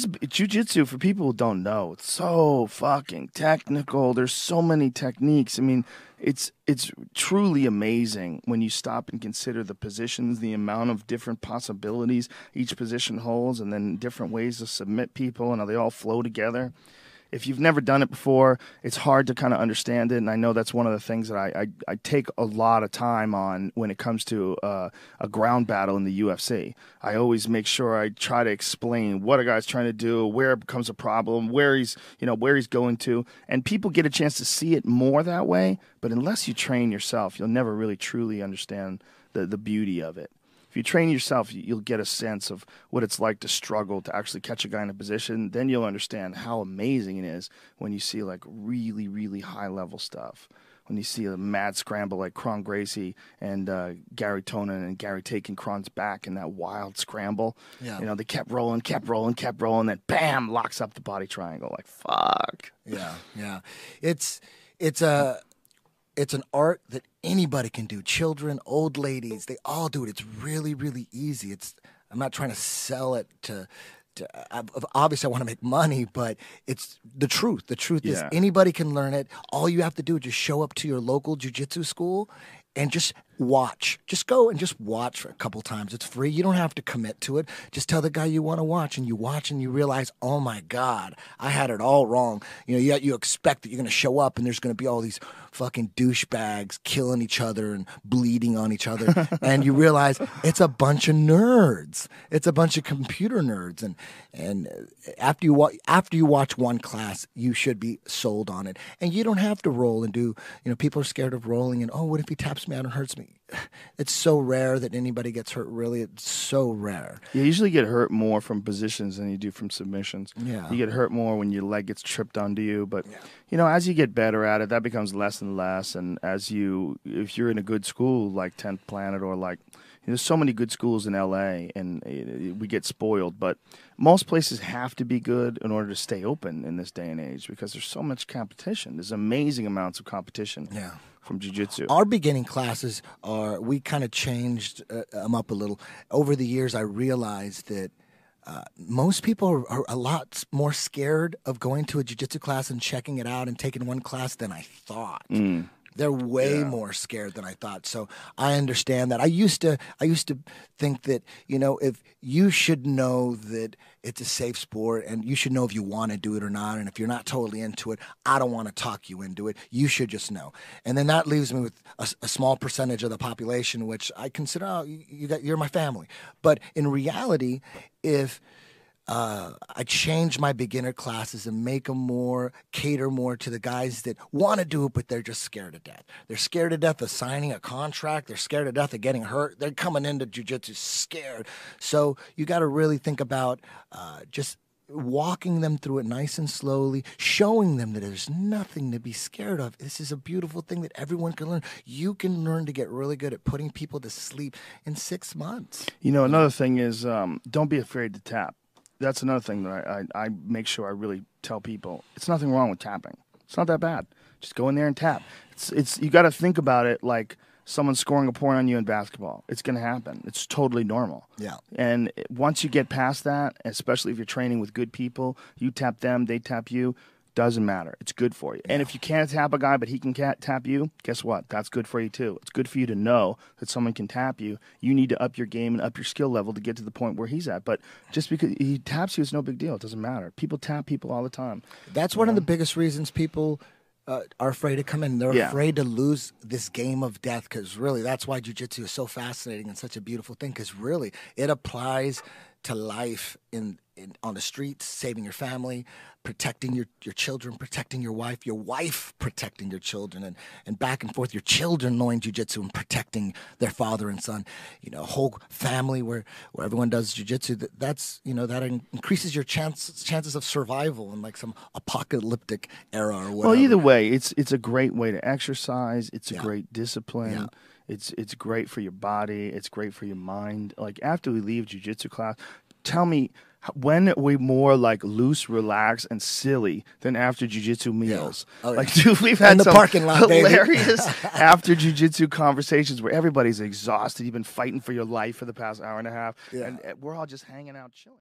Jiu-Jitsu, for people who don't know, it's so fucking technical. There's so many techniques. I mean, it's truly amazing when you stop and consider the positions, the amount of different possibilities each position holds, and then different ways to submit people and how they all flow together. If you've never done it before, it's hard to kind of understand it, and I know that's one of the things that I take a lot of time on when it comes to a ground battle in the UFC. I always make sure I try to explain what a guy's trying to do, where it becomes a problem, where he's going to, and people get a chance to see it more that way. But unless you train yourself, you'll never really truly understand the beauty of it. If you train yourself, you'll get a sense of what it's like to struggle to actually catch a guy in a position. Then you'll understand how amazing it is when you see like really, really high-level stuff. When you see a mad scramble like Kron Gracie and Gary Tonin and Gary taking Kron's back in that wild scramble. Yeah. You know, they kept rolling, then bam, locks up the body triangle. Like, fuck. Yeah, yeah. It's an art that anybody can do. Children, old ladies, they all do it. It's really, really easy. I'm not trying to sell it to obviously I want to make money, but it's the truth. The truth is anybody can learn it. All you have to do is just show up to your local jiu-jitsu school and just watch. Just go and just watch for a couple times. It's free. You don't have to commit to it. Just tell the guy you want to watch and you realize, oh my God, I had it all wrong. You know, you expect that you're going to show up and there's going to be all these fucking douchebags killing each other and bleeding on each other. And you realize it's a bunch of nerds. It's a bunch of computer nerds. And after you watch one class, you should be sold on it. And you don't have to roll and do, people are scared of rolling and, oh, what if he taps me out and hurts me? It's so rare that anybody gets hurt, really. It's so rare. You usually get hurt more from positions than you do from submissions. Yeah. You get hurt more when your leg gets tripped onto you. But, as you get better at it, that becomes less and less. And if you're in a good school like 10th Planet or like, there's so many good schools in L.A. and we get spoiled. But most places have to be good in order to stay open in this day and age because there's so much competition. There's amazing amounts of competition. Yeah. From jiu-jitsu. Our beginning classes we kind of changed them up a little. Over the years, I realized that most people are a lot more scared of going to a jiu-jitsu class and checking it out and taking one class than I thought. They're way more scared than I thought. So I understand that. I used to think that, if you should know that it's a safe sport and you should know if you want to do it or not. And if you're not totally into it, I don't want to talk you into it. You should just know. And then that leaves me with a small percentage of the population, which I consider, you're my family. But in reality, if I change my beginner classes and make them cater more to the guys that want to do it, but they're just scared to death. They're scared to death of signing a contract. They're scared to death of getting hurt. They're coming into jiu-jitsu scared. So you got to really think about just walking them through it nice and slowly, showing them that there's nothing to be scared of. This is a beautiful thing that everyone can learn. You can learn to get really good at putting people to sleep in 6 months. Another thing is don't be afraid to tap. That's another thing that I make sure I really tell people. It's nothing wrong with tapping. It's not that bad. Just go in there and tap. It's you got to think about it like someone scoring a point on you in basketball. It's going to happen. It's totally normal. Yeah. And once you get past that, especially if you're training with good people, you tap them, they tap you. Doesn't matter. It's good for you. Yeah. And if you can't tap a guy, but he can tap you, guess what? That's good for you too. It's good for you to know that someone can tap you. You need to up your game and up your skill level to get to the point where he's at. But just because he taps you, it's no big deal. It doesn't matter. People tap people all the time. That's one of the biggest reasons people are afraid to come in. They're afraid to lose this game of death because really that's why jiu-jitsu is so fascinating and such a beautiful thing because really it applies to life on the streets, saving your family, protecting your children, protecting your wife protecting your children, and back and forth, your children knowing jiu-jitsu and protecting their father and son. A whole family where everyone does jiu-jitsu, that increases your chances of survival in like some apocalyptic era or whatever. Well, either way, it's a great way to exercise. It's a great discipline. Yeah. It's great for your body. It's great for your mind. Like after we leave jiu-jitsu class, tell me, when are we more like loose, relaxed, and silly than after jiu-jitsu meals? Yeah. Oh, like, dude, we've had some parking lot, hilarious after jiu-jitsu conversations where everybody's exhausted. You've been fighting for your life for the past hour and a half, and we're all just hanging out chilling.